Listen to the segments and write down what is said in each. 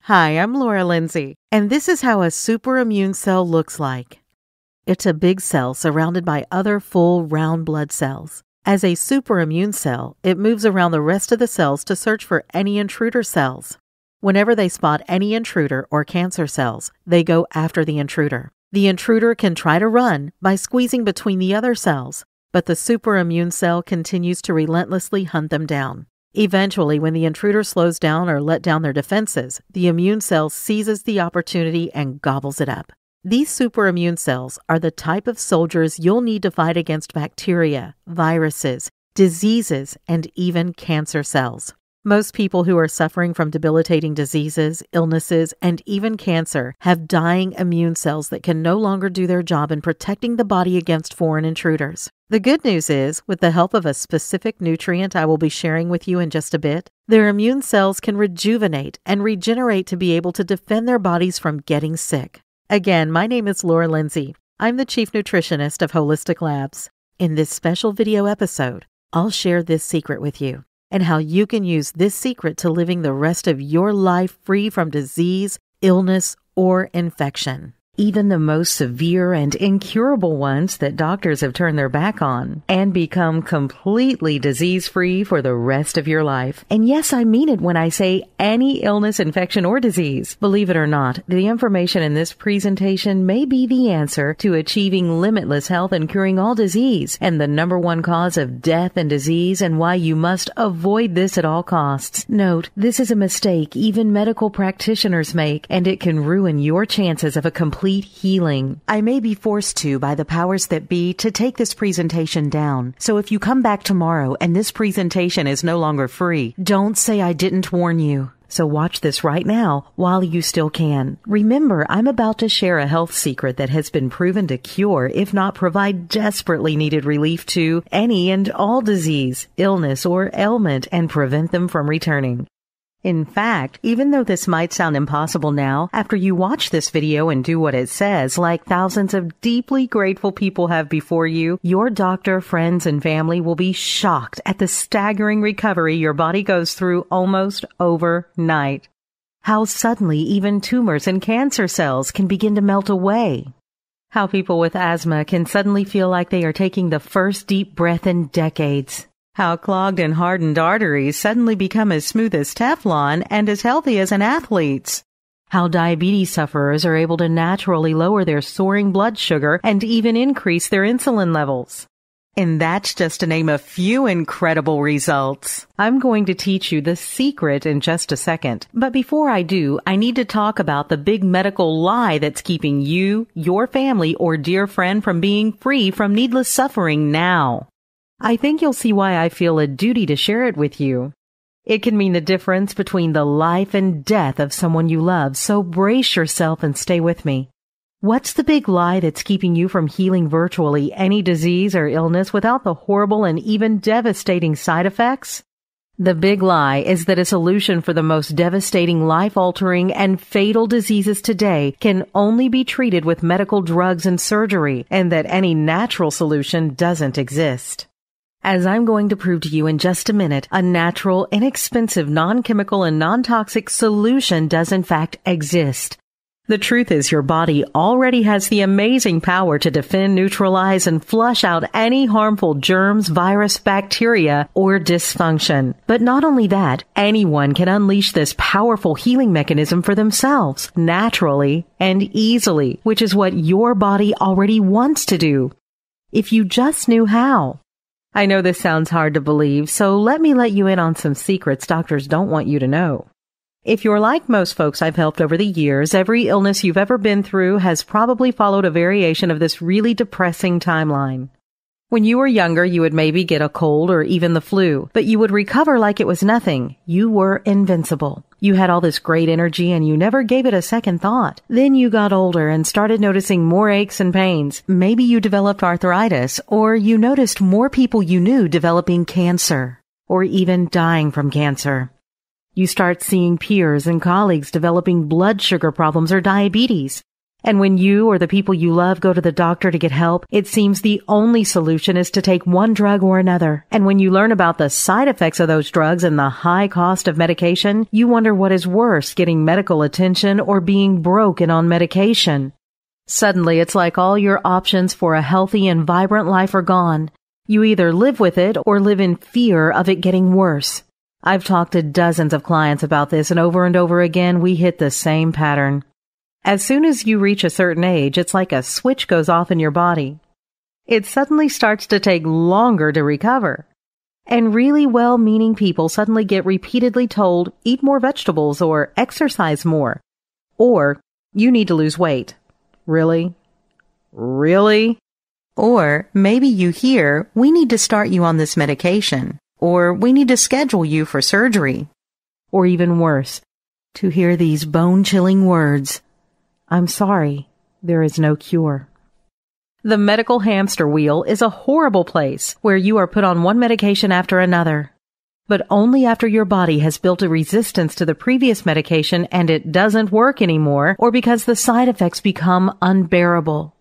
Hi, I'm Laura Lindsay, and this is how a superimmune cell looks like. It's a big cell surrounded by other full, round blood cells. As a superimmune cell, it moves around the rest of the cells to search for any intruder cells. Whenever they spot any intruder or cancer cells, they go after the intruder. The intruder can try to run by squeezing between the other cells, but the superimmune cell continues to relentlessly hunt them down. Eventually, when the intruder slows down or let down their defenses, the immune cell seizes the opportunity and gobbles it up. These superimmune cells are the type of soldiers you'll need to fight against bacteria, viruses, diseases, and even cancer cells. Most people who are suffering from debilitating diseases, illnesses, and even cancer have dying immune cells that can no longer do their job in protecting the body against foreign intruders. The good news is, with the help of a specific nutrient I will be sharing with you in just a bit, their immune cells can rejuvenate and regenerate to be able to defend their bodies from getting sick. Again, my name is Laura Lindsay. I'm the Chief Nutritionist of Holistic Labs. In this special video episode, I'll share this secret with you and how you can use this secret to living the rest of your life free from disease, illness, or infection. Even the most severe and incurable ones that doctors have turned their back on, and become completely disease-free for the rest of your life. And yes, I mean it when I say any illness, infection, or disease. Believe it or not, the information in this presentation may be the answer to achieving limitless health and curing all disease, and the number one cause of death and disease, and why you must avoid this at all costs. Note, this is a mistake even medical practitioners make, and it can ruin your chances of a complete healing. I may be forced to by the powers that be to take this presentation down. So if you come back tomorrow and this presentation is no longer free, don't say I didn't warn you. So watch this right now while you still can. Remember, I'm about to share a health secret that has been proven to cure, if not provide desperately needed relief to any and all disease, illness, or ailment and prevent them from returning. In fact, even though this might sound impossible now, after you watch this video and do what it says, like thousands of deeply grateful people have before you, your doctor, friends, and family will be shocked at the staggering recovery your body goes through almost overnight. How suddenly even tumors and cancer cells can begin to melt away. How people with asthma can suddenly feel like they are taking the first deep breath in decades. How clogged and hardened arteries suddenly become as smooth as Teflon and as healthy as an athlete's. How diabetes sufferers are able to naturally lower their soaring blood sugar and even increase their insulin levels. And that's just to name a few incredible results. I'm going to teach you the secret in just a second. But before I do, I need to talk about the big medical lie that's keeping you, your family, or dear friend from being free from needless suffering now. I think you'll see why I feel a duty to share it with you. It can mean the difference between the life and death of someone you love, so brace yourself and stay with me. What's the big lie that's keeping you from healing virtually any disease or illness without the horrible and even devastating side effects? The big lie is that a solution for the most devastating, life-altering, and fatal diseases today can only be treated with medical drugs and surgery, and that any natural solution doesn't exist. As I'm going to prove to you in just a minute, a natural, inexpensive, non-chemical, and non-toxic solution does in fact exist. The truth is your body already has the amazing power to defend, neutralize, and flush out any harmful germs, virus, bacteria, or dysfunction. But not only that, anyone can unleash this powerful healing mechanism for themselves, naturally and easily, which is what your body already wants to do. If you just knew how. I know this sounds hard to believe, so let me let you in on some secrets doctors don't want you to know. If you're like most folks I've helped over the years, every illness you've ever been through has probably followed a variation of this really depressing timeline. When you were younger, you would maybe get a cold or even the flu, but you would recover like it was nothing. You were invincible. You had all this great energy and you never gave it a second thought. Then you got older and started noticing more aches and pains. Maybe you developed arthritis, or you noticed more people you knew developing cancer, or even dying from cancer. You start seeing peers and colleagues developing blood sugar problems or diabetes. And when you or the people you love go to the doctor to get help, it seems the only solution is to take one drug or another. And when you learn about the side effects of those drugs and the high cost of medication, you wonder what is worse, getting medical attention or being broken on medication. Suddenly, it's like all your options for a healthy and vibrant life are gone. You either live with it or live in fear of it getting worse. I've talked to dozens of clients about this, and over again, we hit the same pattern. As soon as you reach a certain age, it's like a switch goes off in your body. It suddenly starts to take longer to recover. And really well-meaning people suddenly get repeatedly told, eat more vegetables or exercise more. Or, you need to lose weight. Really? Really? Or maybe you hear, we need to start you on this medication. Or we need to schedule you for surgery. Or even worse, to hear these bone-chilling words, I'm sorry, there is no cure. The medical hamster wheel is a horrible place where you are put on one medication after another, but only after your body has built a resistance to the previous medication and it doesn't work anymore, or because the side effects become unbearable.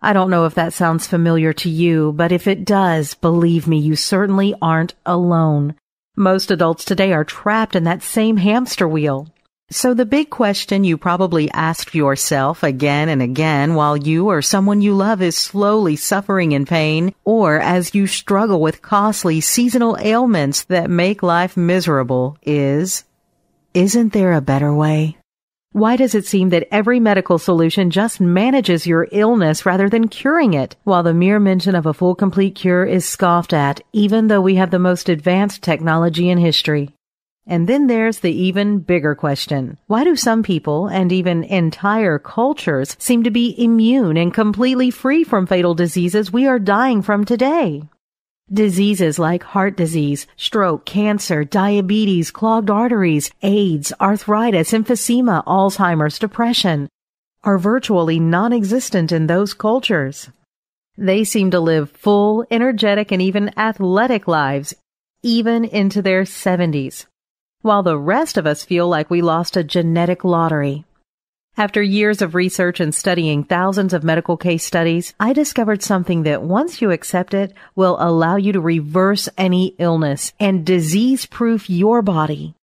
I don't know if that sounds familiar to you, but if it does, believe me, you certainly aren't alone. Most adults today are trapped in that same hamster wheel. So the big question you probably asked yourself again and again while you or someone you love is slowly suffering in pain, or as you struggle with costly seasonal ailments that make life miserable is, isn't there a better way? Why does it seem that every medical solution just manages your illness rather than curing it, while the mere mention of a full complete cure is scoffed at, even though we have the most advanced technology in history? And then there's the even bigger question. Why do some people, and even entire cultures, seem to be immune and completely free from fatal diseases we are dying from today? Diseases like heart disease, stroke, cancer, diabetes, clogged arteries, AIDS, arthritis, emphysema, Alzheimer's, depression are virtually non-existent in those cultures. They seem to live full, energetic, and even athletic lives, even into their 70s. While the rest of us feel like we lost a genetic lottery. After years of research and studying thousands of medical case studies, I discovered something that once you accept it, will allow you to reverse any illness and disease-proof your body.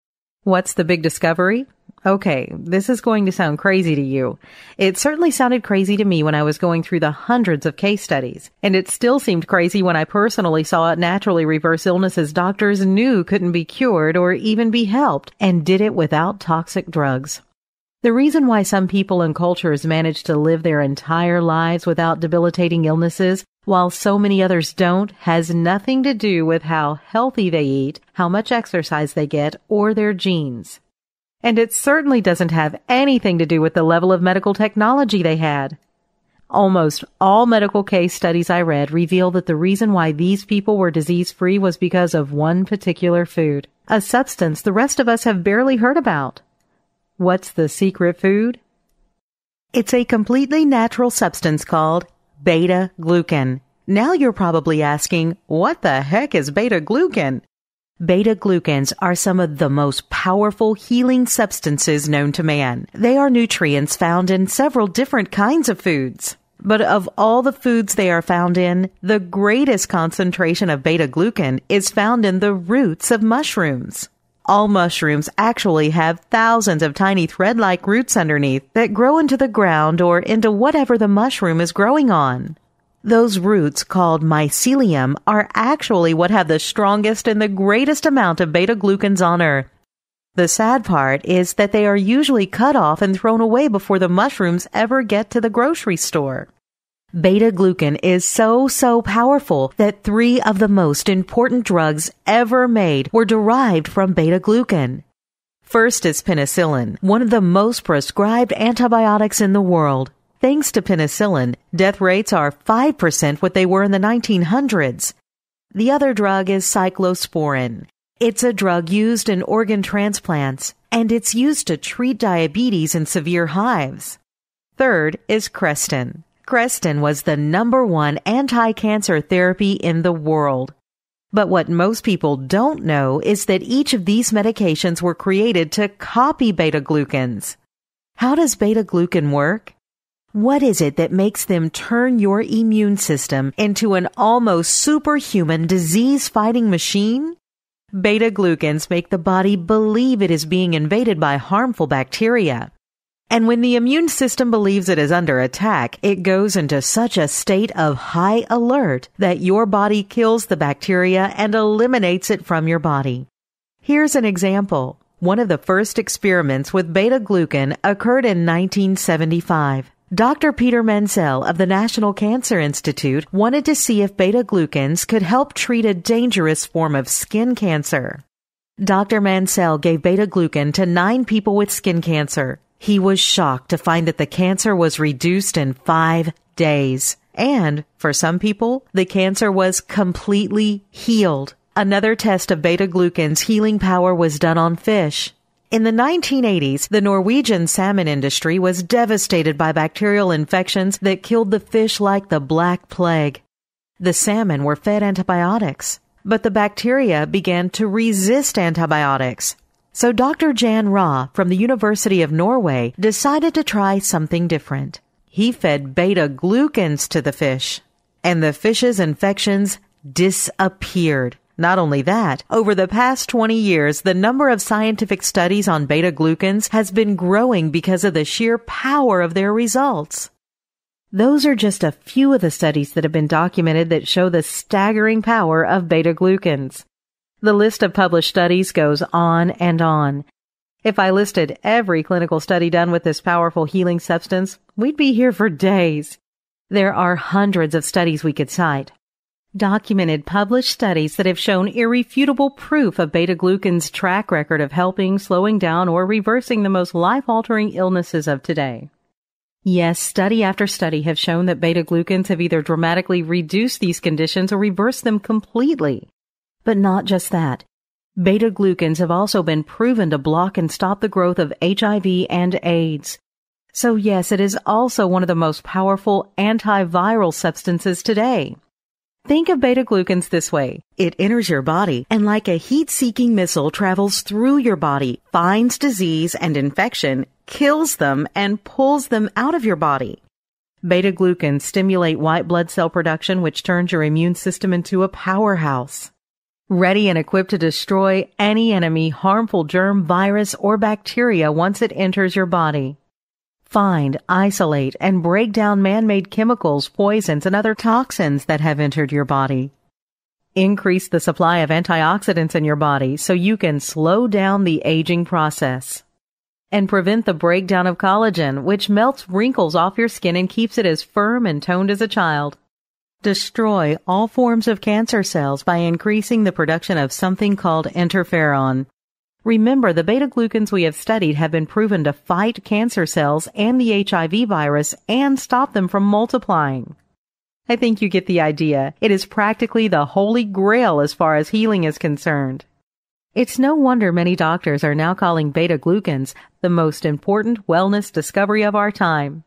What's the big discovery? Okay, this is going to sound crazy to you. It certainly sounded crazy to me when I was going through the hundreds of case studies, and it still seemed crazy when I personally saw it naturally reverse illnesses doctors knew couldn't be cured or even be helped, and did it without toxic drugs. The reason why some people and cultures manage to live their entire lives without debilitating illnesses, while so many others don't, has nothing to do with how healthy they eat, how much exercise they get, or their genes. And it certainly doesn't have anything to do with the level of medical technology they had. Almost all medical case studies I read reveal that the reason why these people were disease-free was because of one particular food, a substance the rest of us have barely heard about. What's the secret food? It's a completely natural substance called beta-glucan. Now you're probably asking, what the heck is beta-glucan? Beta-glucans are some of the most powerful healing substances known to man. They are nutrients found in several different kinds of foods. But of all the foods they are found in, the greatest concentration of beta-glucan is found in the roots of mushrooms. All mushrooms actually have thousands of tiny thread-like roots underneath that grow into the ground or into whatever the mushroom is growing on. Those roots, called mycelium, are actually what have the strongest and the greatest amount of beta-glucans on Earth. The sad part is that they are usually cut off and thrown away before the mushrooms ever get to the grocery store. Beta-glucan is so powerful that 3 of the most important drugs ever made were derived from beta-glucan. First is penicillin, one of the most prescribed antibiotics in the world. Thanks to penicillin, death rates are 5% what they were in the 1900s. The other drug is cyclosporin. It's a drug used in organ transplants, and it's used to treat diabetes in severe hives. Third is Crestin. Crestin was the #1 anti-cancer therapy in the world. But what most people don't know is that each of these medications were created to copy beta-glucans. How does beta-glucan work? What is it that makes them turn your immune system into an almost superhuman disease-fighting machine? Beta-glucans make the body believe it is being invaded by harmful bacteria. And when the immune system believes it is under attack, it goes into such a state of high alert that your body kills the bacteria and eliminates it from your body. Here's an example. One of the first experiments with beta-glucan occurred in 1975. Dr. Peter Mansell of the National Cancer Institute wanted to see if beta-glucans could help treat a dangerous form of skin cancer. Dr. Mansell gave beta-glucan to 9 people with skin cancer. He was shocked to find that the cancer was reduced in 5 days. And, for some people, the cancer was completely healed. Another test of beta-glucan's healing power was done on fish. In the 1980s, the Norwegian salmon industry was devastated by bacterial infections that killed the fish like the Black Plague. The salmon were fed antibiotics, but the bacteria began to resist antibiotics. So Dr. Jan Ra from the University of Norway decided to try something different. He fed beta-glucans to the fish, and the fish's infections disappeared. Not only that, over the past 20 years, the number of scientific studies on beta-glucans has been growing because of the sheer power of their results. Those are just a few of the studies that have been documented that show the staggering power of beta-glucans. The list of published studies goes on and on. If I listed every clinical study done with this powerful healing substance, we'd be here for days. There are hundreds of studies we could cite. Documented published studies that have shown irrefutable proof of beta-glucan's track record of helping, slowing down, or reversing the most life-altering illnesses of today. Yes, study after study have shown that beta-glucans have either dramatically reduced these conditions or reversed them completely. But not just that. Beta-glucans have also been proven to block and stop the growth of HIV and AIDS. So yes, it is also one of the most powerful antiviral substances today. Think of beta-glucans this way. It enters your body and like a heat-seeking missile travels through your body, finds disease and infection, kills them, and pulls them out of your body. Beta-glucans stimulate white blood cell production, which turns your immune system into a powerhouse. Ready and equipped to destroy any enemy, harmful germ, virus, or bacteria once it enters your body. Find, isolate, and break down man-made chemicals, poisons, and other toxins that have entered your body. Increase the supply of antioxidants in your body so you can slow down the aging process. And prevent the breakdown of collagen, which melts wrinkles off your skin and keeps it as firm and toned as a child. Destroy all forms of cancer cells by increasing the production of something called interferon. Remember, the beta-glucans we have studied have been proven to fight cancer cells and the HIV virus and stop them from multiplying. I think you get the idea. It is practically the holy grail as far as healing is concerned. It's no wonder many doctors are now calling beta-glucans the most important wellness discovery of our time.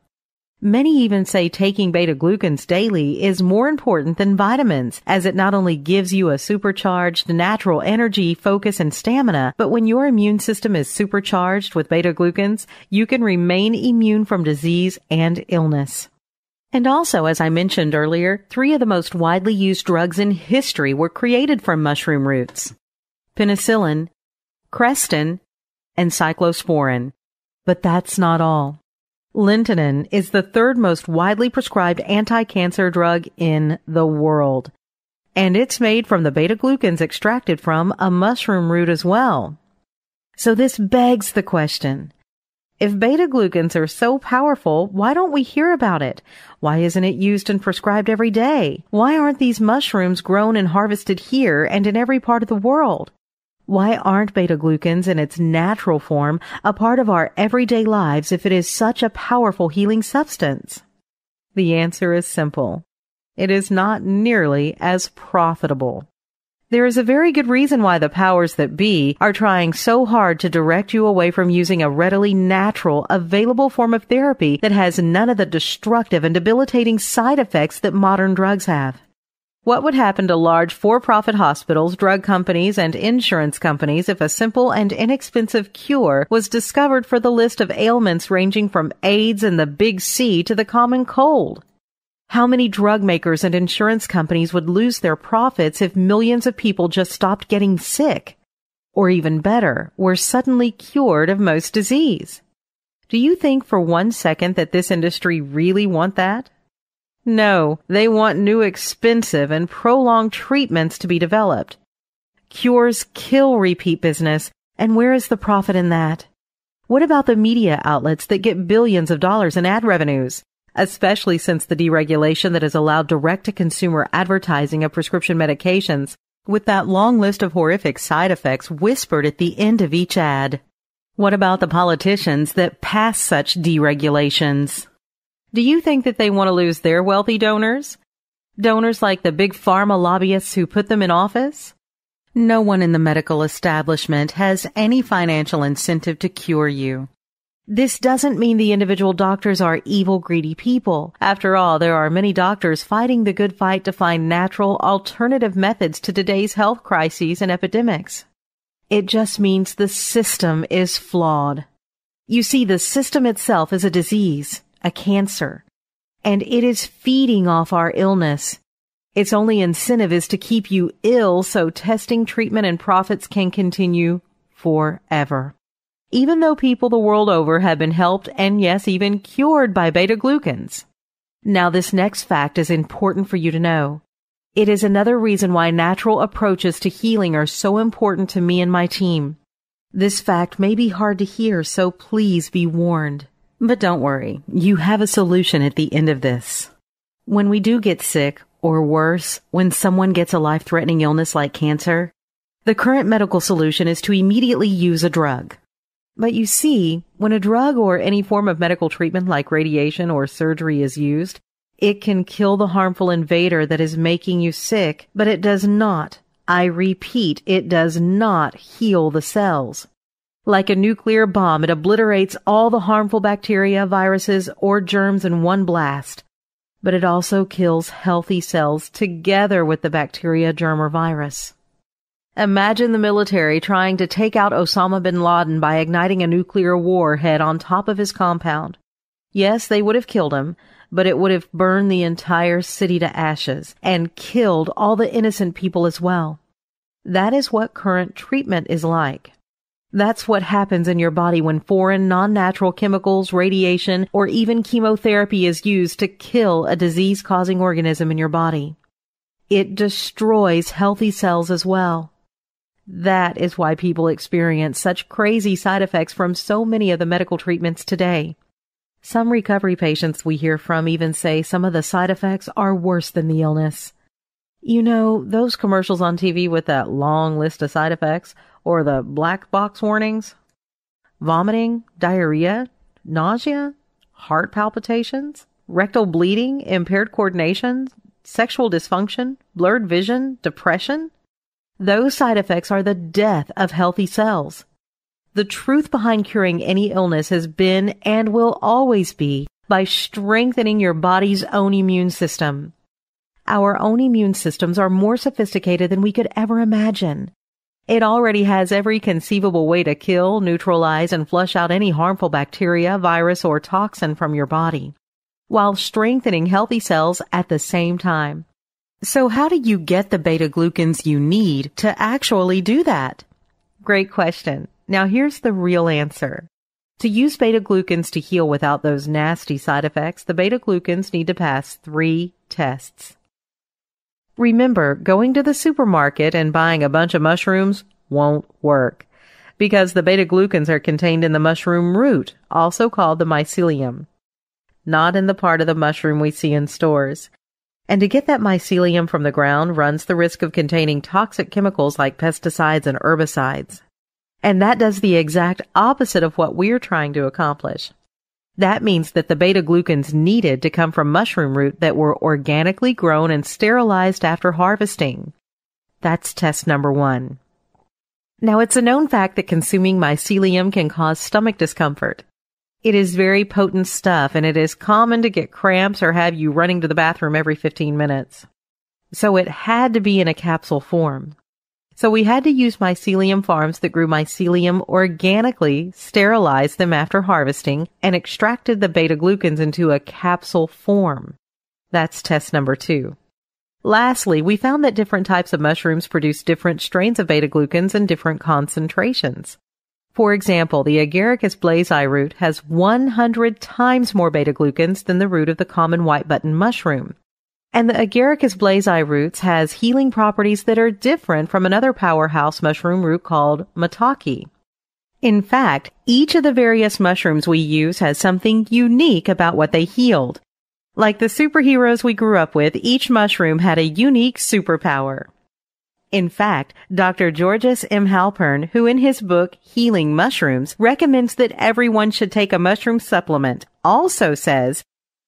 Many even say taking beta-glucans daily is more important than vitamins, as it not only gives you a supercharged natural energy, focus, and stamina, but when your immune system is supercharged with beta-glucans, you can remain immune from disease and illness. And also, as I mentioned earlier, 3 of the most widely used drugs in history were created from mushroom roots: penicillin, crestin, and cyclosporin. But that's not all. Lintinin is the 3rd most widely prescribed anti-cancer drug in the world. And it's made from the beta-glucans extracted from a mushroom root as well. So this begs the question, if beta-glucans are so powerful, why don't we hear about it? Why isn't it used and prescribed every day? Why aren't these mushrooms grown and harvested here and in every part of the world? Why aren't beta-glucans in its natural form a part of our everyday lives if it is such a powerful healing substance? The answer is simple. It is not nearly as profitable. There is a very good reason why the powers that be are trying so hard to direct you away from using a readily natural, available form of therapy that has none of the destructive and debilitating side effects that modern drugs have. What would happen to large for-profit hospitals, drug companies, and insurance companies if a simple and inexpensive cure was discovered for the list of ailments ranging from AIDS and the big C to the common cold? How many drug makers and insurance companies would lose their profits if millions of people just stopped getting sick? Or even better, were suddenly cured of most disease? Do you think for 1 second that this industry really want that? No, they want new expensive and prolonged treatments to be developed. Cures kill repeat business, and where is the profit in that? What about the media outlets that get billions of dollars in ad revenues? Especially since the deregulation that has allowed direct-to-consumer advertising of prescription medications, with that long list of horrific side effects whispered at the end of each ad. What about the politicians that pass such deregulations? Do you think that they want to lose their wealthy donors? Donors like the big pharma lobbyists who put them in office? No one in the medical establishment has any financial incentive to cure you. This doesn't mean the individual doctors are evil, greedy people. After all, there are many doctors fighting the good fight to find natural, alternative methods to today's health crises and epidemics. It just means the system is flawed. You see, the system itself is a disease, a cancer, and it is feeding off our illness. Its only incentive is to keep you ill so testing, treatment, and profits can continue forever. Even though people the world over have been helped and yes, even cured by beta-glucans. Now this next fact is important for you to know. It is another reason why natural approaches to healing are so important to me and my team. This fact may be hard to hear, so please be warned. But don't worry, you have a solution at the end of this. When we do get sick, or worse, when someone gets a life-threatening illness like cancer, the current medical solution is to immediately use a drug. But you see, when a drug or any form of medical treatment like radiation or surgery is used, it can kill the harmful invader that is making you sick, but it does not, I repeat, it does not heal the cells. Like a nuclear bomb, it obliterates all the harmful bacteria, viruses, or germs in one blast. But it also kills healthy cells together with the bacteria, germ, or virus. Imagine the military trying to take out Osama bin Laden by igniting a nuclear warhead on top of his compound. Yes, they would have killed him, but it would have burned the entire city to ashes and killed all the innocent people as well. That is what current treatment is like. That's what happens in your body when foreign, non-natural chemicals, radiation, or even chemotherapy is used to kill a disease-causing organism in your body. It destroys healthy cells as well. That is why people experience such crazy side effects from so many of the medical treatments today. Some recovery patients we hear from even say some of the side effects are worse than the illness. You know, those commercials on TV with that long list of side effects, or the black box warnings? Vomiting, diarrhea, nausea, heart palpitations, rectal bleeding, impaired coordination, sexual dysfunction, blurred vision, depression. Those side effects are the death of healthy cells. The truth behind curing any illness has been and will always be by strengthening your body's own immune system. Our own immune systems are more sophisticated than we could ever imagine. It already has every conceivable way to kill, neutralize, and flush out any harmful bacteria, virus, or toxin from your body, while strengthening healthy cells at the same time. So how do you get the beta-glucans you need to actually do that? Great question. Now here's the real answer. To use beta-glucans to heal without those nasty side effects, the beta-glucans need to pass 3 tests. Remember, going to the supermarket and buying a bunch of mushrooms won't work, because the beta-glucans are contained in the mushroom root, also called the mycelium, not in the part of the mushroom we see in stores. And to get that mycelium from the ground runs the risk of containing toxic chemicals like pesticides and herbicides. And that does the exact opposite of what we're trying to accomplish. That means that the beta-glucans needed to come from mushroom root that were organically grown and sterilized after harvesting. That's test number 1. Now, it's a known fact that consuming mycelium can cause stomach discomfort. It is very potent stuff, and it is common to get cramps or have you running to the bathroom every 15 minutes. so it had to be in a capsule form. So we had to use mycelium farms that grew mycelium organically, sterilized them after harvesting, and extracted the beta-glucans into a capsule form. That's test number 2. Lastly, we found that different types of mushrooms produce different strains of beta-glucans in different concentrations. For example, the Agaricus blazei root has 100 times more beta-glucans than the root of the common white button mushroom. And the Agaricus blazei roots has healing properties that are different from another powerhouse mushroom root called maitake. In fact, each of the various mushrooms we use has something unique about what they healed. Like the superheroes we grew up with, each mushroom had a unique superpower. In fact, Dr. Georges M. Halpern, who in his book Healing Mushrooms recommends that everyone should take a mushroom supplement, also says,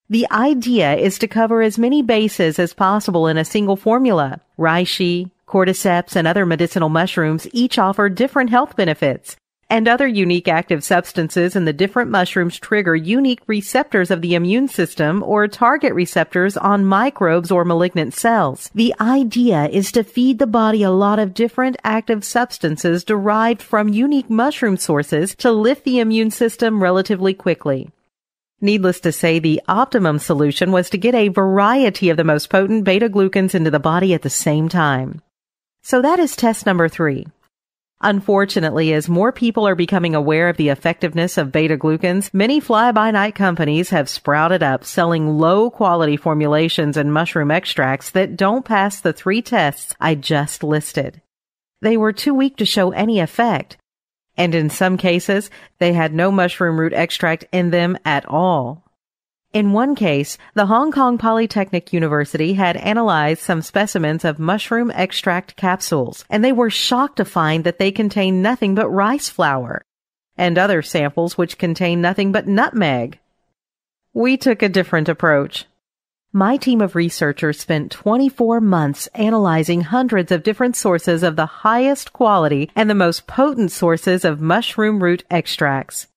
the idea is to cover as many bases as possible in a single formula. Reishi, cordyceps, and other medicinal mushrooms each offer different health benefits, and other unique active substances in the different mushrooms trigger unique receptors of the immune system or target receptors on microbes or malignant cells. The idea is to feed the body a lot of different active substances derived from unique mushroom sources to lift the immune system relatively quickly. Needless to say, the optimum solution was to get a variety of the most potent beta-glucans into the body at the same time. So that is test number 3. Unfortunately, as more people are becoming aware of the effectiveness of beta-glucans, many fly-by-night companies have sprouted up selling low-quality formulations and mushroom extracts that don't pass the 3 tests I just listed. They were too weak to show any effect. And in some cases, they had no mushroom root extract in them at all. In one case, the Hong Kong Polytechnic University had analyzed some specimens of mushroom extract capsules, and they were shocked to find that they contained nothing but rice flour, and other samples which contained nothing but nutmeg. We took a different approach. My team of researchers spent 24 months analyzing hundreds of different sources of the highest quality and the most potent sources of mushroom root extracts.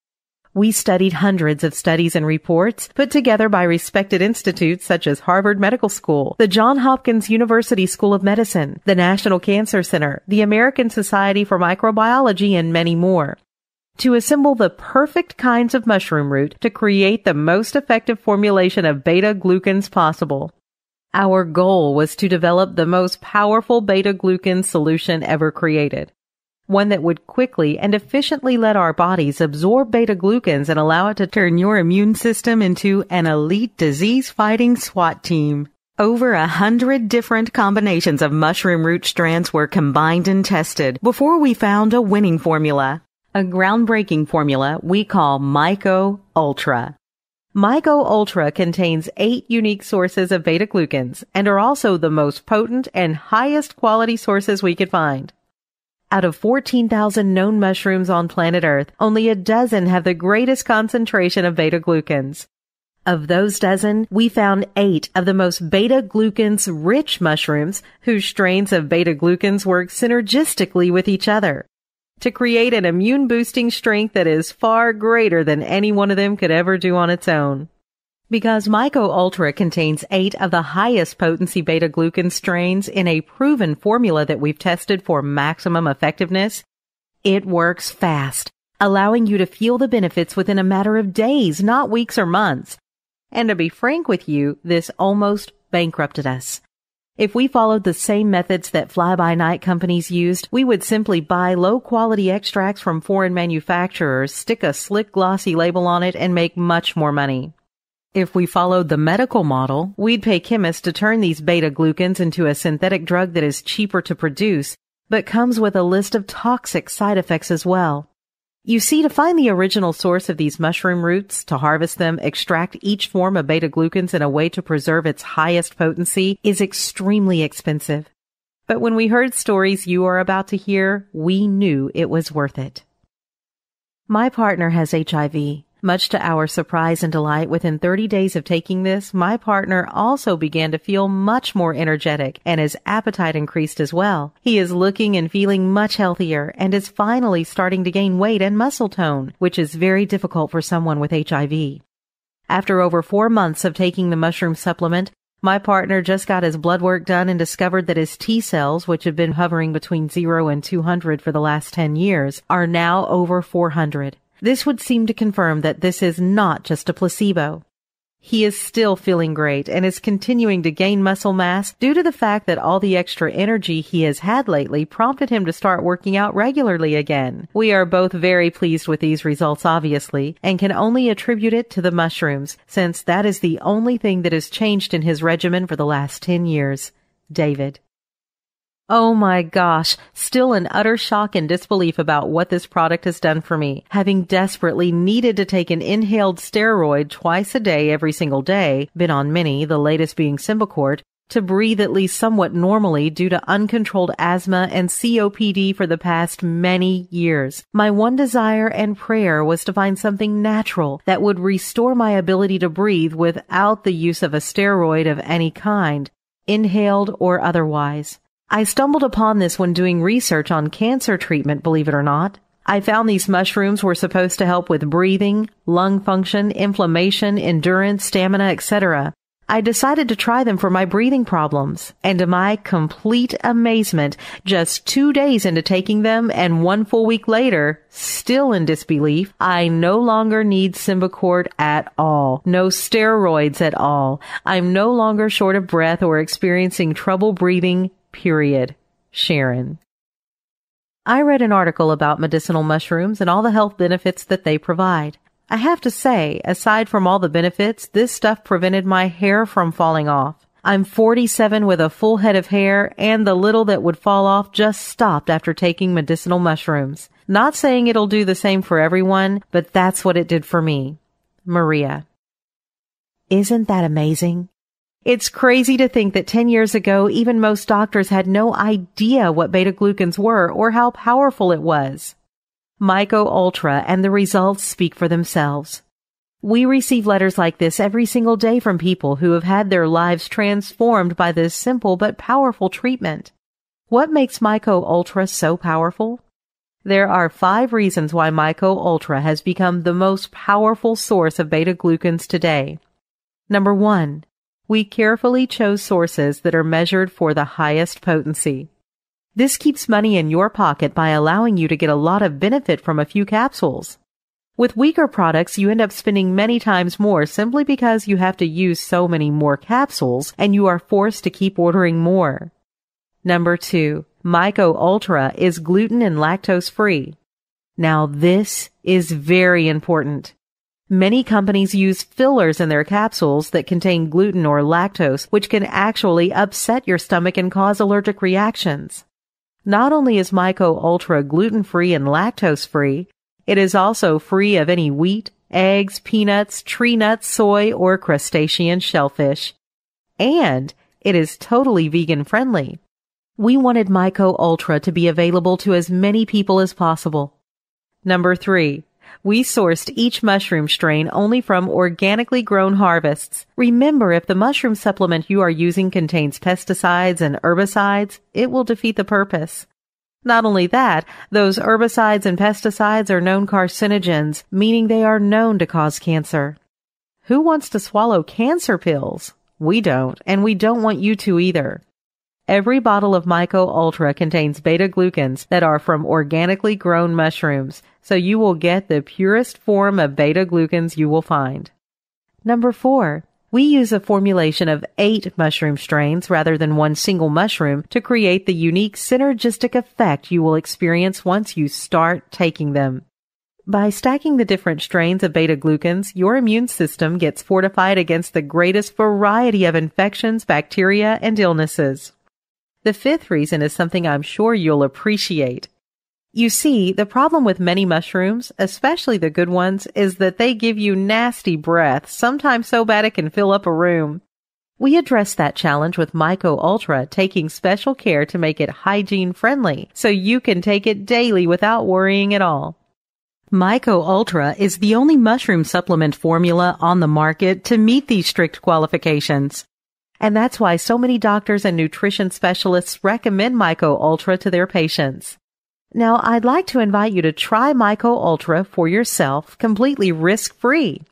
We studied hundreds of studies and reports put together by respected institutes such as Harvard Medical School, the Johns Hopkins University School of Medicine, the National Cancer Center, the American Society for Microbiology, and many more, to assemble the perfect kinds of mushroom root to create the most effective formulation of beta-glucans possible. Our goal was to develop the most powerful beta-glucan solution ever created, one that would quickly and efficiently let our bodies absorb beta-glucans and allow it to turn your immune system into an elite disease-fighting SWAT team. Over 100 different combinations of mushroom root strands were combined and tested before we found a winning formula. A groundbreaking formula we call mycoultrav2. mycoultrav2 contains 8 unique sources of beta-glucans and are also the most potent and highest quality sources we could find. Out of 14,000 known mushrooms on planet Earth, only a dozen have the greatest concentration of beta-glucans. Of those dozen, we found 8 of the most beta-glucans-rich mushrooms whose strains of beta-glucans work synergistically with each other to create an immune-boosting strength that is far greater than any one of them could ever do on its own. Because mycoultrav2 contains 8 of the highest potency beta-glucan strains in a proven formula that we've tested for maximum effectiveness, it works fast, allowing you to feel the benefits within a matter of days, not weeks or months. And to be frank with you, this almost bankrupted us. If we followed the same methods that fly-by-night companies used, we would simply buy low-quality extracts from foreign manufacturers, stick a slick glossy label on it, and make much more money. If we followed the medical model, we'd pay chemists to turn these beta-glucans into a synthetic drug that is cheaper to produce, but comes with a list of toxic side effects as well. You see, to find the original source of these mushroom roots, to harvest them, extract each form of beta-glucans in a way to preserve its highest potency is extremely expensive. But when we heard stories you are about to hear, we knew it was worth it. My partner has HIV. Much to our surprise and delight, within 30 days of taking this, my partner also began to feel much more energetic, and his appetite increased as well. He is looking and feeling much healthier and is finally starting to gain weight and muscle tone, which is very difficult for someone with HIV. After over 4 months of taking the mushroom supplement, My partner just got his blood work done and discovered that his T cells, which have been hovering between 0 and 200 for the last 10 years, are now over 400. This would seem to confirm that this is not just a placebo. He is still feeling great and is continuing to gain muscle mass due to the fact that all the extra energy he has had lately prompted him to start working out regularly again. We are both very pleased with these results, obviously, and can only attribute it to the mushrooms, since that is the only thing that has changed in his regimen for the last 10 years. David. Oh my gosh, still in utter shock and disbelief about what this product has done for me. Having desperately needed to take an inhaled steroid twice a day every single day, been on many, the latest being Symbicort, to breathe at least somewhat normally due to uncontrolled asthma and COPD for the past many years. My one desire and prayer was to find something natural that would restore my ability to breathe without the use of a steroid of any kind, inhaled or otherwise. I stumbled upon this when doing research on cancer treatment, believe it or not. I found these mushrooms were supposed to help with breathing, lung function, inflammation, endurance, stamina, etc. I decided to try them for my breathing problems, and to my complete amazement, just 2 days into taking them and 1 full week later, still in disbelief, I no longer need Symbicort at all. No steroids at all. I'm no longer short of breath or experiencing trouble breathing. Period. Sharon. I read an article about medicinal mushrooms and all the health benefits that they provide. I have to say, aside from all the benefits, this stuff prevented my hair from falling off. I'm 47 with a full head of hair, and the little that would fall off just stopped after taking medicinal mushrooms. Not saying it'll do the same for everyone, but that's what it did for me. Maria. Isn't that amazing? It's crazy to think that 10 years ago, even most doctors had no idea what beta-glucans were or how powerful it was. mycoultra and the results speak for themselves. We receive letters like this every single day from people who have had their lives transformed by this simple but powerful treatment. What makes mycoultra so powerful? There are 5 reasons why mycoultra has become the most powerful source of beta-glucans today. Number 1. We carefully chose sources that are measured for the highest potency. This keeps money in your pocket by allowing you to get a lot of benefit from a few capsules. With weaker products, you end up spending many times more simply because you have to use so many more capsules and you are forced to keep ordering more. Number 2, mycoultra is gluten and lactose free. Now this is very important. Many companies use fillers in their capsules that contain gluten or lactose, which can actually upset your stomach and cause allergic reactions. Not only is mycoultra gluten-free and lactose-free, it is also free of any wheat, eggs, peanuts, tree nuts, soy, or crustacean shellfish. And it is totally vegan-friendly. We wanted mycoultra to be available to as many people as possible. Number 3. We sourced each mushroom strain only from organically grown harvests. Remember, if the mushroom supplement you are using contains pesticides and herbicides, it will defeat the purpose. Not only that, those herbicides and pesticides are known carcinogens, meaning they are known to cause cancer. Who wants to swallow cancer pills? We don't, and we don't want you to either. Every bottle of mycoultra contains beta-glucans that are from organically grown mushrooms, so you will get the purest form of beta-glucans you will find. Number 4. We use a formulation of 8 mushroom strains rather than one single mushroom to create the unique synergistic effect you will experience once you start taking them. By stacking the different strains of beta-glucans, your immune system gets fortified against the greatest variety of infections, bacteria, and illnesses. The 5th reason is something I'm sure you'll appreciate. You see, the problem with many mushrooms, especially the good ones, is that they give you nasty breath, sometimes so bad it can fill up a room. We address that challenge with mycoultra, taking special care to make it hygiene-friendly, so you can take it daily without worrying at all. mycoultra is the only mushroom supplement formula on the market to meet these strict qualifications. And that's why so many doctors and nutrition specialists recommend mycoultra to their patients. Now, I'd like to invite you to try mycoultra for yourself completely risk-free.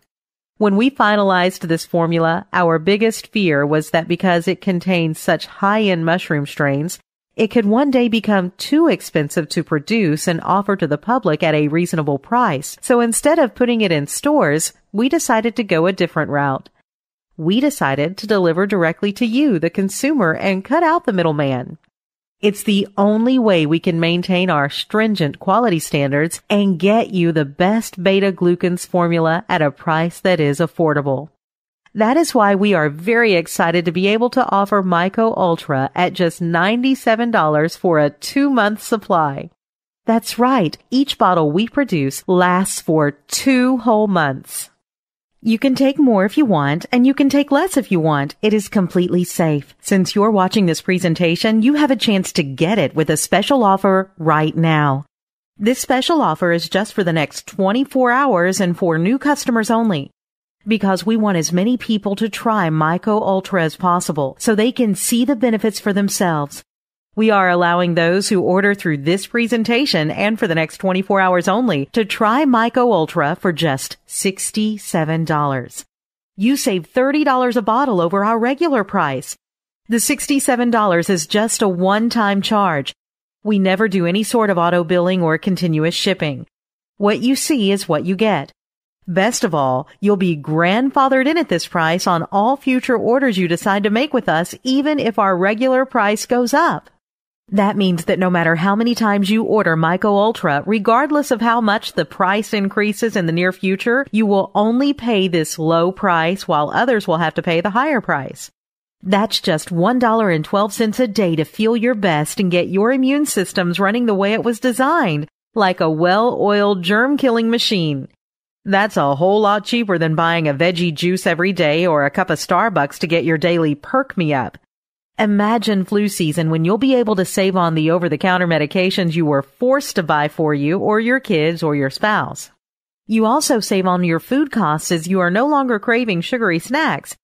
When we finalized this formula, our biggest fear was that because it contains such high-end mushroom strains, it could one day become too expensive to produce and offer to the public at a reasonable price. So instead of putting it in stores, we decided to go a different route. We decided to deliver directly to you, the consumer, and cut out the middleman. It's the only way we can maintain our stringent quality standards and get you the best beta-glucans formula at a price that is affordable. That is why we are very excited to be able to offer mycoultra at just $97 for a 2-month supply. That's right, each bottle we produce lasts for 2 whole months. You can take more if you want, and you can take less if you want. It is completely safe. Since you're watching this presentation, you have a chance to get it with a special offer right now. This special offer is just for the next 24 hours and for new customers only. Because we want as many people to try mycoultra as possible so they can see the benefits for themselves. We are allowing those who order through this presentation and for the next 24 hours only to try mycoultra for just $67. You save $30 a bottle over our regular price. The $67 is just a one-time charge. We never do any sort of auto billing or continuous shipping. What you see is what you get. Best of all, you'll be grandfathered in at this price on all future orders you decide to make with us, even if our regular price goes up. That means that no matter how many times you order mycoultra, regardless of how much the price increases in the near future, you will only pay this low price while others will have to pay the higher price. That's just $1.12 a day to feel your best and get your immune systems running the way it was designed, like a well-oiled germ-killing machine. That's a whole lot cheaper than buying a veggie juice every day or a cup of Starbucks to get your daily perk-me-up. Imagine flu season when you'll be able to save on the over-the-counter medications you were forced to buy for you or your kids or your spouse. You also save on your food costs as you are no longer craving sugary snacks.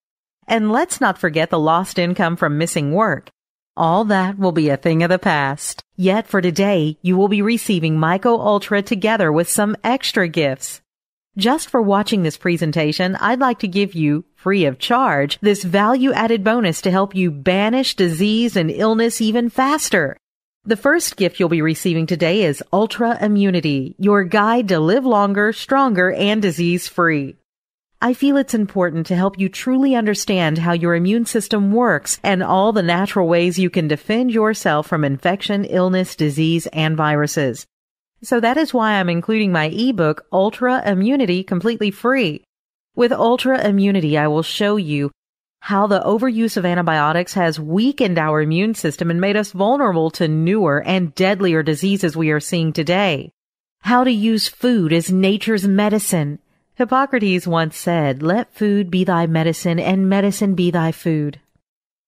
And let's not forget the lost income from missing work. All that will be a thing of the past. Yet for today, you will be receiving mycoultra together with some extra gifts. Just for watching this presentation, I'd like to give you, free of charge, this value-added bonus to help you banish disease and illness even faster. The first gift you'll be receiving today is Ultra Immunity, your guide to live longer, stronger, and disease-free. I feel it's important to help you truly understand how your immune system works and all the natural ways you can defend yourself from infection, illness, disease, and viruses. So that is why I'm including my ebook, Ultra Immunity, completely free. With Ultra Immunity, I will show you how the overuse of antibiotics has weakened our immune system and made us vulnerable to newer and deadlier diseases we are seeing today. How to use food as nature's medicine. Hippocrates once said, "Let food be thy medicine and medicine be thy food."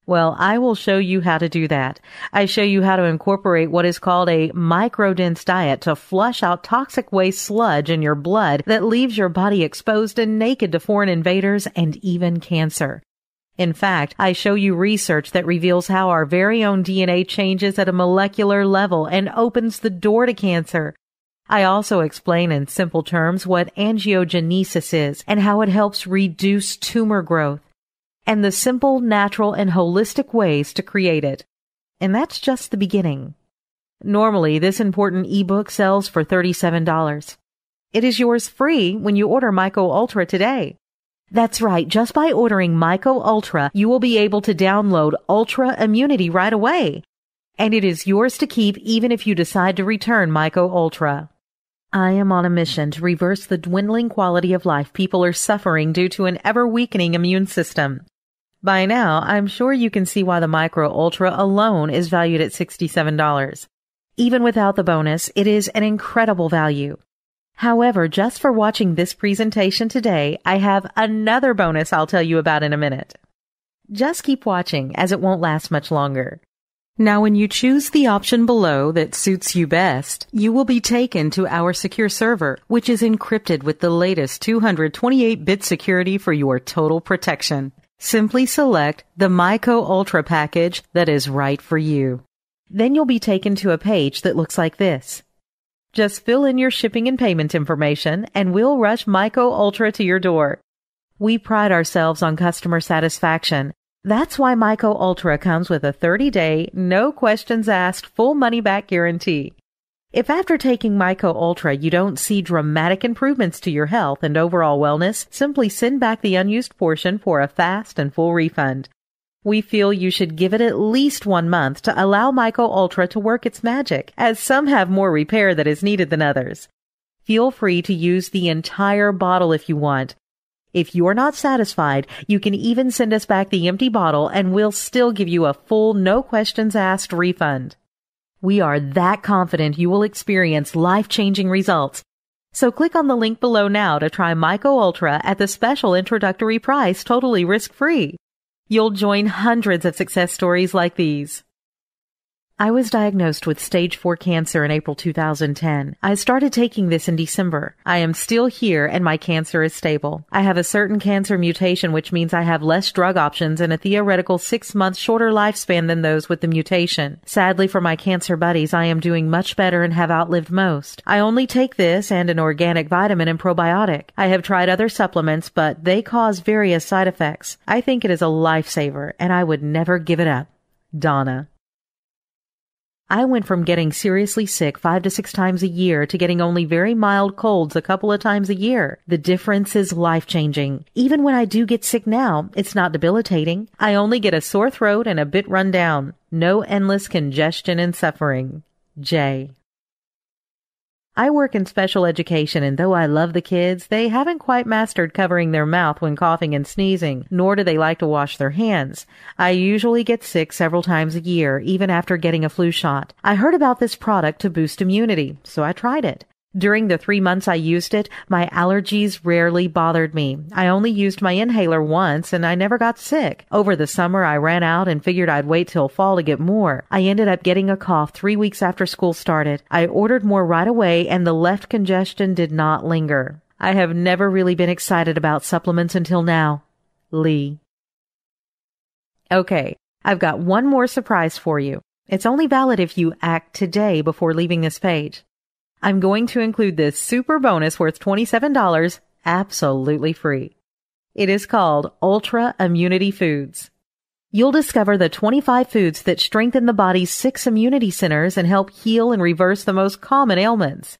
Well, I will show you how to do that. I show you how to incorporate what is called a microdense diet to flush out toxic waste sludge in your blood that leaves your body exposed and naked to foreign invaders and even cancer. In fact, I show you research that reveals how our very own DNA changes at a molecular level and opens the door to cancer. I also explain in simple terms what angiogenesis is and how it helps reduce tumor growth, and the simple, natural, and holistic ways to create it. And that's just the beginning. Normally, this important ebook sells for $37. It is yours free when you order mycoultra today. That's right, just by ordering mycoultra, you will be able to download Ultra Immunity right away. And it is yours to keep even if you decide to return mycoultra. I am on a mission to reverse the dwindling quality of life people are suffering due to an ever-weakening immune system. By now, I'm sure you can see why the mycoultra alone is valued at $67. Even without the bonus, it is an incredible value. However, just for watching this presentation today, I have another bonus I'll tell you about in a minute. Just keep watching, as it won't last much longer. Now, when you choose the option below that suits you best, you will be taken to our secure server, which is encrypted with the latest 228-bit security for your total protection. Simply select the mycoultra package that is right for you. Then you'll be taken to a page that looks like this. Just fill in your shipping and payment information, and we'll rush mycoultra to your door. We pride ourselves on customer satisfaction. That's why Myco Ultra comes with a 30-day, no questions asked, full money-back guarantee. If after taking Myco Ultra you don't see dramatic improvements to your health and overall wellness, simply send back the unused portion for a fast and full refund. We feel you should give it at least 1 month to allow Myco Ultra to work its magic, as some have more repair that is needed than others. Feel free to use the entire bottle if you want. If you're not satisfied, you can even send us back the empty bottle and we'll still give you a full, no questions asked refund. We are that confident you will experience life-changing results. So click on the link below now to try Myco Ultra at the special introductory price, totally risk-free. You'll join hundreds of success stories like these. I was diagnosed with stage 4 cancer in April 2010. I started taking this in December. I am still here and my cancer is stable. I have a certain cancer mutation, which means I have less drug options and a theoretical 6-month shorter lifespan than those with the mutation. Sadly for my cancer buddies, I am doing much better and have outlived most. I only take this and an organic vitamin and probiotic. I have tried other supplements, but they cause various side effects. I think it is a lifesaver and I would never give it up. Donna. I went from getting seriously sick 5 to 6 times a year to getting only very mild colds a couple of times a year. The difference is life-changing. Even when I do get sick now, it's not debilitating. I only get a sore throat and a bit run down. No endless congestion and suffering. Jay. I work in special education, and though I love the kids, they haven't quite mastered covering their mouth when coughing and sneezing, nor do they like to wash their hands. I usually get sick several times a year, even after getting a flu shot. I heard about this product to boost immunity, so I tried it. During the 3 months I used it, my allergies rarely bothered me. I only used my inhaler once and I never got sick. Over the summer I ran out and figured I'd wait till fall to get more. I ended up getting a cough 3 weeks after school started. I ordered more right away and the left congestion did not linger. I have never really been excited about supplements until now. Lee. Okay, I've got one more surprise for you. It's only valid if you act today before leaving this page. I'm going to include this super bonus worth $27 absolutely free. It is called Ultra Immunity Foods. You'll discover the 25 foods that strengthen the body's 6 immunity centers and help heal and reverse the most common ailments.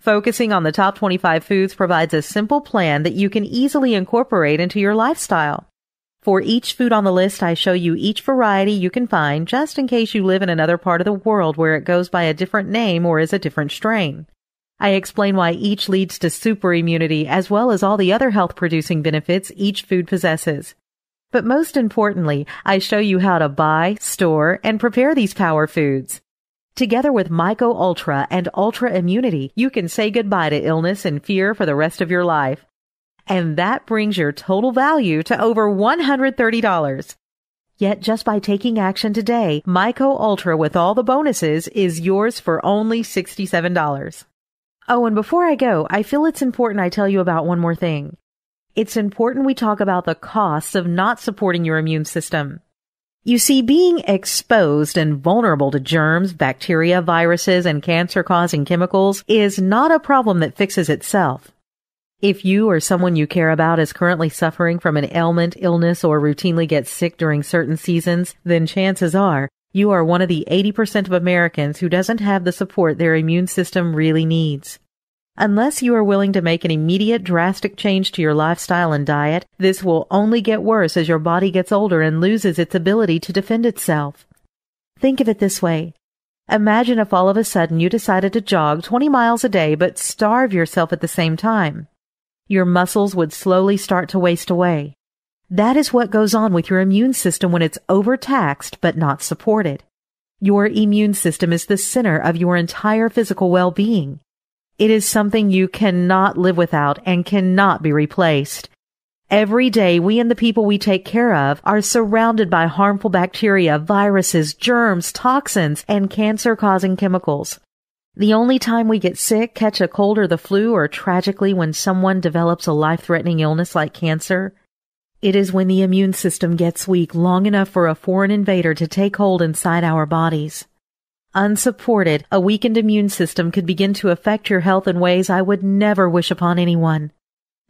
Focusing on the top 25 foods provides a simple plan that you can easily incorporate into your lifestyle. For each food on the list, I show you each variety you can find just in case you live in another part of the world where it goes by a different name or is a different strain. I explain why each leads to super immunity as well as all the other health-producing benefits each food possesses. But most importantly, I show you how to buy, store, and prepare these power foods. Together with Myco Ultra and Ultra Immunity, you can say goodbye to illness and fear for the rest of your life. And that brings your total value to over $130. Yet just by taking action today, Myco Ultra with all the bonuses is yours for only $67. Oh, and before I go, I feel it's important I tell you about one more thing. It's important we talk about the costs of not supporting your immune system. You see, being exposed and vulnerable to germs, bacteria, viruses, and cancer-causing chemicals is not a problem that fixes itself. If you or someone you care about is currently suffering from an ailment, illness, or routinely gets sick during certain seasons, then chances are you are one of the 80% of Americans who doesn't have the support their immune system really needs. Unless you are willing to make an immediate drastic change to your lifestyle and diet, this will only get worse as your body gets older and loses its ability to defend itself. Think of it this way. Imagine if all of a sudden you decided to jog 20 miles a day but starve yourself at the same time. Your muscles would slowly start to waste away. That is what goes on with your immune system when it's overtaxed but not supported. Your immune system is the center of your entire physical well-being. It is something you cannot live without and cannot be replaced. Every day, we and the people we take care of are surrounded by harmful bacteria, viruses, germs, toxins, and cancer-causing chemicals. The only time we get sick, catch a cold or the flu, or tragically when someone develops a life-threatening illness like cancer, it is when the immune system gets weak long enough for a foreign invader to take hold inside our bodies. Unsupported, a weakened immune system could begin to affect your health in ways I would never wish upon anyone.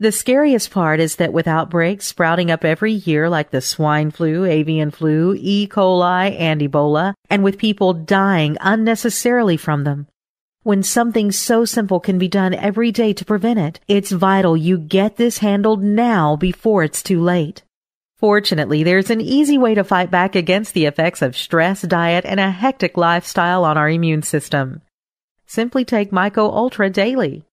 The scariest part is that with outbreaks sprouting up every year like the swine flu, avian flu, E. coli, and Ebola, and with people dying unnecessarily from them, when something so simple can be done every day to prevent it, it's vital you get this handled now before it's too late. Fortunately, there's an easy way to fight back against the effects of stress, diet, and a hectic lifestyle on our immune system. Simply take mycoultrav daily.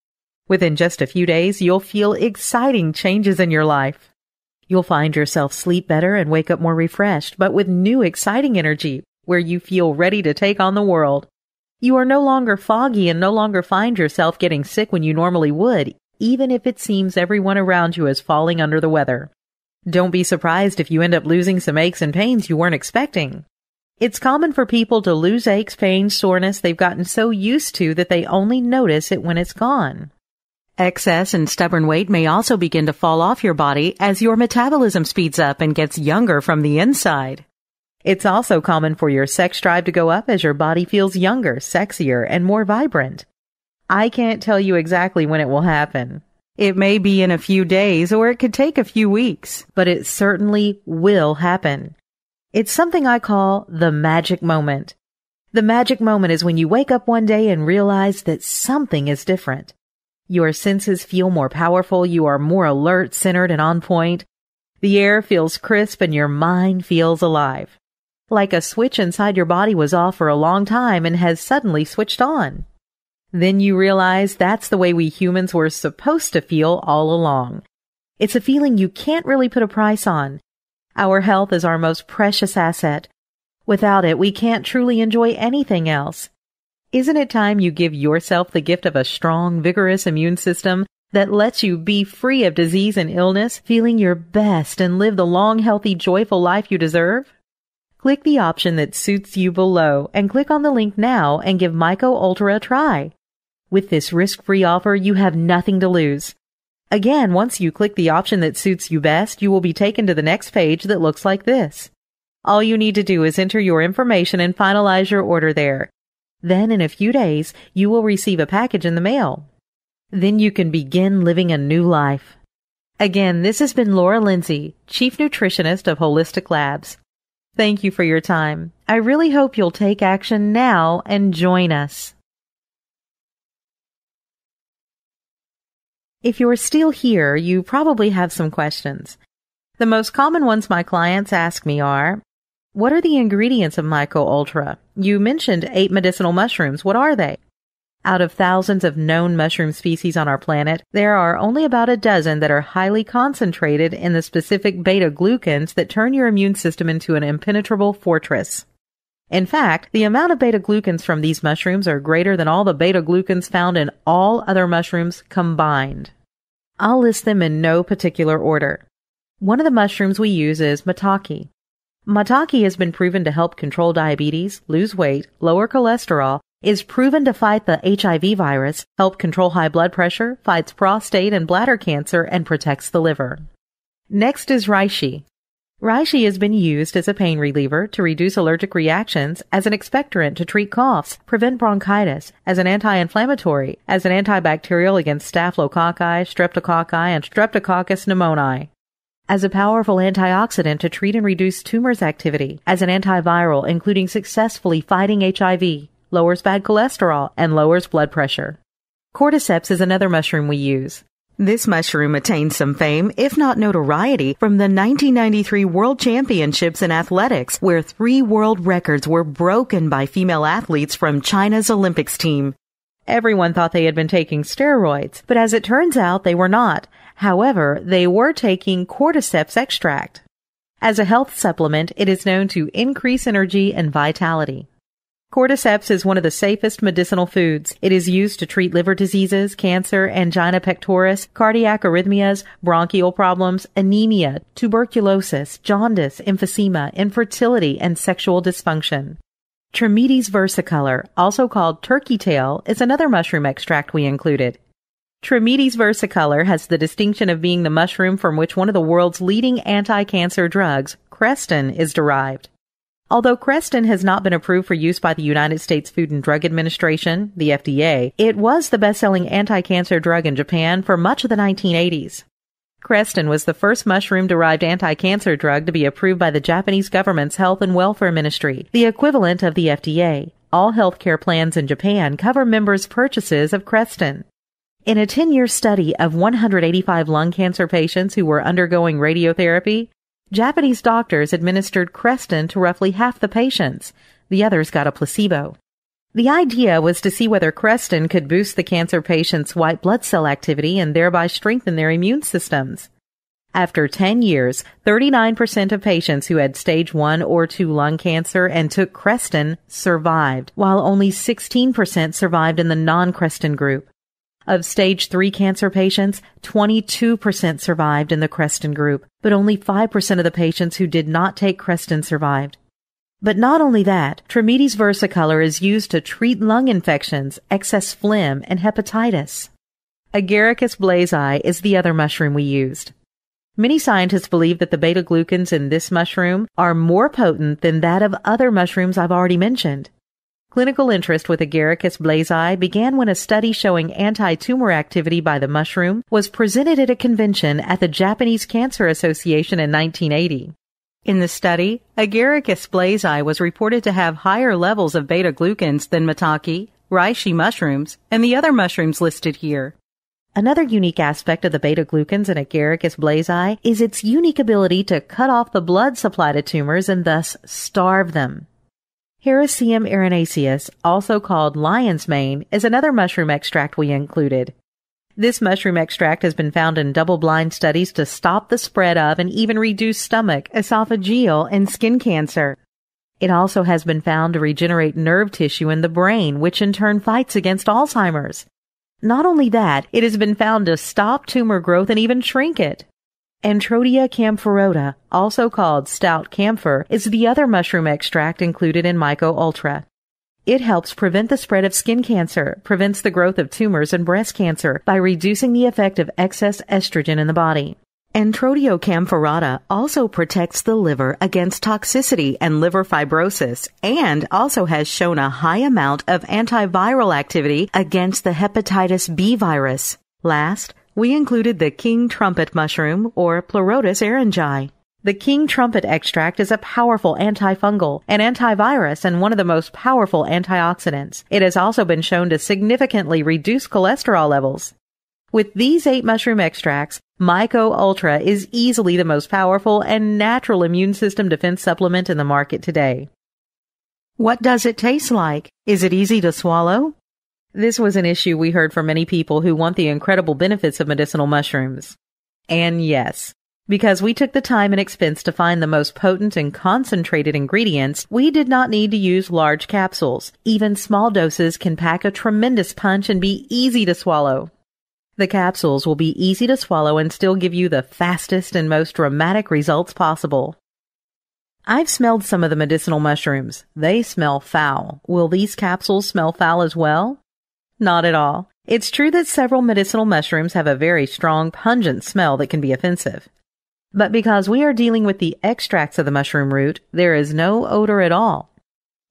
Within just a few days, you'll feel exciting changes in your life. You'll find yourself sleep better and wake up more refreshed, but with new exciting energy, where you feel ready to take on the world. You are no longer foggy and no longer find yourself getting sick when you normally would, even if it seems everyone around you is falling under the weather. Don't be surprised if you end up losing some aches and pains you weren't expecting. It's common for people to lose aches, pains, soreness they've gotten so used to that they only notice it when it's gone. Excess and stubborn weight may also begin to fall off your body as your metabolism speeds up and gets younger from the inside. It's also common for your sex drive to go up as your body feels younger, sexier, and more vibrant. I can't tell you exactly when it will happen. It may be in a few days or it could take a few weeks, but it certainly will happen. It's something I call the magic moment. The magic moment is when you wake up one day and realize that something is different. Your senses feel more powerful, you are more alert, centered, and on point. The air feels crisp and your mind feels alive. Like a switch inside your body was off for a long time and has suddenly switched on. Then you realize that's the way we humans were supposed to feel all along. It's a feeling you can't really put a price on. Our health is our most precious asset. Without it, we can't truly enjoy anything else. Isn't it time you give yourself the gift of a strong, vigorous immune system that lets you be free of disease and illness, feeling your best and live the long, healthy, joyful life you deserve? Click the option that suits you below and click on the link now and give mycoultrav a try. With this risk-free offer, you have nothing to lose. Again, once you click the option that suits you best, you will be taken to the next page that looks like this. All you need to do is enter your information and finalize your order there. Then in a few days, you will receive a package in the mail. Then you can begin living a new life. Again, this has been Laura Lindsay, Chief Nutritionist of Holistic Labs. Thank you for your time. I really hope you'll take action now and join us. If you're still here, you probably have some questions. The most common ones my clients ask me are, what are the ingredients of mycoultrav? You mentioned 8 medicinal mushrooms. What are they? Out of thousands of known mushroom species on our planet, there are only about a dozen that are highly concentrated in the specific beta-glucans that turn your immune system into an impenetrable fortress. In fact, the amount of beta-glucans from these mushrooms are greater than all the beta-glucans found in all other mushrooms combined. I'll list them in no particular order. One of the mushrooms we use is maitake. Maitake has been proven to help control diabetes, lose weight, lower cholesterol, is proven to fight the HIV virus, help control high blood pressure, fights prostate and bladder cancer, and protects the liver. Next is reishi. Reishi has been used as a pain reliever to reduce allergic reactions, as an expectorant to treat coughs, prevent bronchitis, as an anti-inflammatory, as an antibacterial against staphylococci, streptococci, and streptococcus pneumoniae, as a powerful antioxidant to treat and reduce tumors activity, as an antiviral including successfully fighting HIV, lowers bad cholesterol, and lowers blood pressure. Cordyceps is another mushroom we use. This mushroom attained some fame, if not notoriety, from the 1993 World Championships in Athletics, where 3 world records were broken by female athletes from China's Olympics team. Everyone thought they had been taking steroids, but as it turns out, they were not. However, they were taking cordyceps extract. As a health supplement, it is known to increase energy and vitality. Cordyceps is one of the safest medicinal foods. It is used to treat liver diseases, cancer, angina pectoris, cardiac arrhythmias, bronchial problems, anemia, tuberculosis, jaundice, emphysema, infertility, and sexual dysfunction. Trametes versicolor, also called turkey tail, is another mushroom extract we included. Trametes versicolor has the distinction of being the mushroom from which one of the world's leading anti-cancer drugs, Crestin, is derived. Although Crestin has not been approved for use by the United States Food and Drug Administration, the FDA, it was the best-selling anti-cancer drug in Japan for much of the 1980s. Crestin was the first mushroom-derived anti-cancer drug to be approved by the Japanese government's Health and Welfare Ministry, the equivalent of the FDA. All healthcare plans in Japan cover members' purchases of Crestin. In a 10-year study of 185 lung cancer patients who were undergoing radiotherapy, Japanese doctors administered Crestin to roughly half the patients. The others got a placebo. The idea was to see whether Crestin could boost the cancer patients' white blood cell activity and thereby strengthen their immune systems. After 10 years, 39% of patients who had stage 1 or 2 lung cancer and took Crestin survived, while only 16% survived in the non-Crestin group. Of stage 3 cancer patients, 22% survived in the Crestin group, but only 5% of the patients who did not take Crestin survived. But not only that, Trametes versicolor is used to treat lung infections, excess phlegm, and hepatitis. Agaricus blazei is the other mushroom we used. Many scientists believe that the beta-glucans in this mushroom are more potent than that of other mushrooms I've already mentioned. Clinical interest with Agaricus blazei began when a study showing anti-tumor activity by the mushroom was presented at a convention at the Japanese Cancer Association in 1980. In the study, Agaricus blazei was reported to have higher levels of beta-glucans than maitake, reishi mushrooms, and the other mushrooms listed here. Another unique aspect of the beta-glucans in Agaricus blazei is its unique ability to cut off the blood supply to tumors and thus starve them. Hericium erinaceus, also called lion's mane, is another mushroom extract we included. This mushroom extract has been found in double-blind studies to stop the spread of and even reduce stomach, esophageal, and skin cancer. It also has been found to regenerate nerve tissue in the brain, which in turn fights against Alzheimer's. Not only that, it has been found to stop tumor growth and even shrink it. Antrodia campherota, also called stout camphor, is the other mushroom extract included in mycoultrav. It helps prevent the spread of skin cancer, prevents the growth of tumors and breast cancer by reducing the effect of excess estrogen in the body. Antrodia campherota also protects the liver against toxicity and liver fibrosis, and also has shown a high amount of antiviral activity against the hepatitis B virus. Last, we included the king trumpet mushroom, or Pleurotus eringi. The king trumpet extract is a powerful antifungal, an antivirus, and one of the most powerful antioxidants. It has also been shown to significantly reduce cholesterol levels. With these 8 mushroom extracts, mycoultrav is easily the most powerful and natural immune system defense supplement in the market today. What does it taste like? Is it easy to swallow? This was an issue we heard from many people who want the incredible benefits of medicinal mushrooms. And yes, because we took the time and expense to find the most potent and concentrated ingredients, we did not need to use large capsules. Even small doses can pack a tremendous punch and be easy to swallow. The capsules will be easy to swallow and still give you the fastest and most dramatic results possible. I've smelled some of the medicinal mushrooms. They smell foul. Will these capsules smell foul as well? Not at all. It's true that several medicinal mushrooms have a very strong, pungent smell that can be offensive. But because we are dealing with the extracts of the mushroom root, there is no odor at all.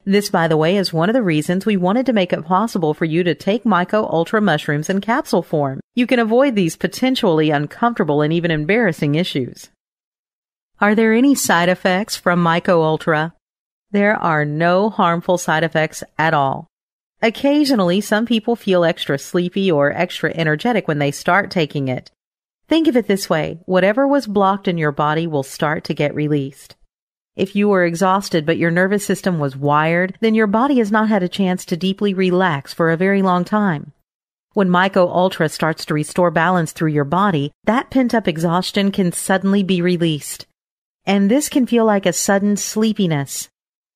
This, by the way, is one of the reasons we wanted to make it possible for you to take mycoultrav mushrooms in capsule form. You can avoid these potentially uncomfortable and even embarrassing issues. Are there any side effects from mycoultrav? There are no harmful side effects at all. Occasionally, some people feel extra sleepy or extra energetic when they start taking it. Think of it this way: whatever was blocked in your body will start to get released. If you were exhausted but your nervous system was wired, then your body has not had a chance to deeply relax for a very long time. When mycoultrav starts to restore balance through your body, that pent-up exhaustion can suddenly be released. And this can feel like a sudden sleepiness.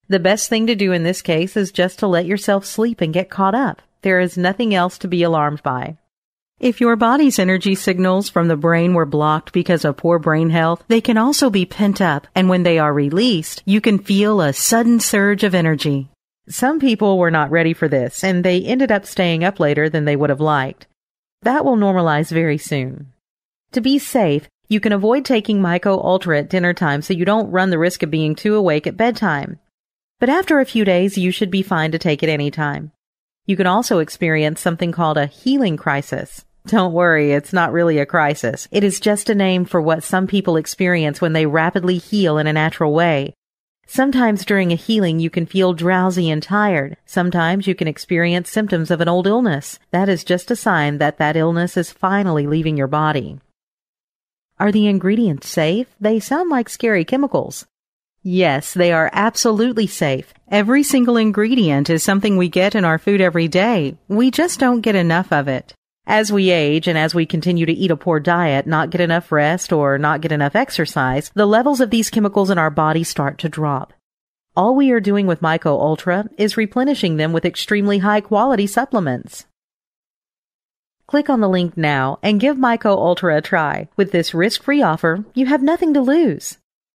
The best thing to do in this case is just to let yourself sleep and get caught up. There is nothing else to be alarmed by. If your body's energy signals from the brain were blocked because of poor brain health, they can also be pent up, and when they are released, you can feel a sudden surge of energy. Some people were not ready for this, and they ended up staying up later than they would have liked. That will normalize very soon. To be safe, you can avoid taking mycoultrav at dinner time so you don't run the risk of being too awake at bedtime. But after a few days, you should be fine to take it any time. You can also experience something called a healing crisis. Don't worry, it's not really a crisis. It is just a name for what some people experience when they rapidly heal in a natural way. Sometimes during a healing you can feel drowsy and tired. Sometimes you can experience symptoms of an old illness. That is just a sign that that illness is finally leaving your body. Are the ingredients safe? They sound like scary chemicals. Yes, they are absolutely safe. Every single ingredient is something we get in our food every day. We just don't get enough of it. As we age and as we continue to eat a poor diet, not get enough rest, or not get enough exercise, the levels of these chemicals in our body start to drop. All we are doing with mycoultra is replenishing them with extremely high-quality supplements. Click on the link now and give mycoultra a try. With this risk-free offer, you have nothing to lose.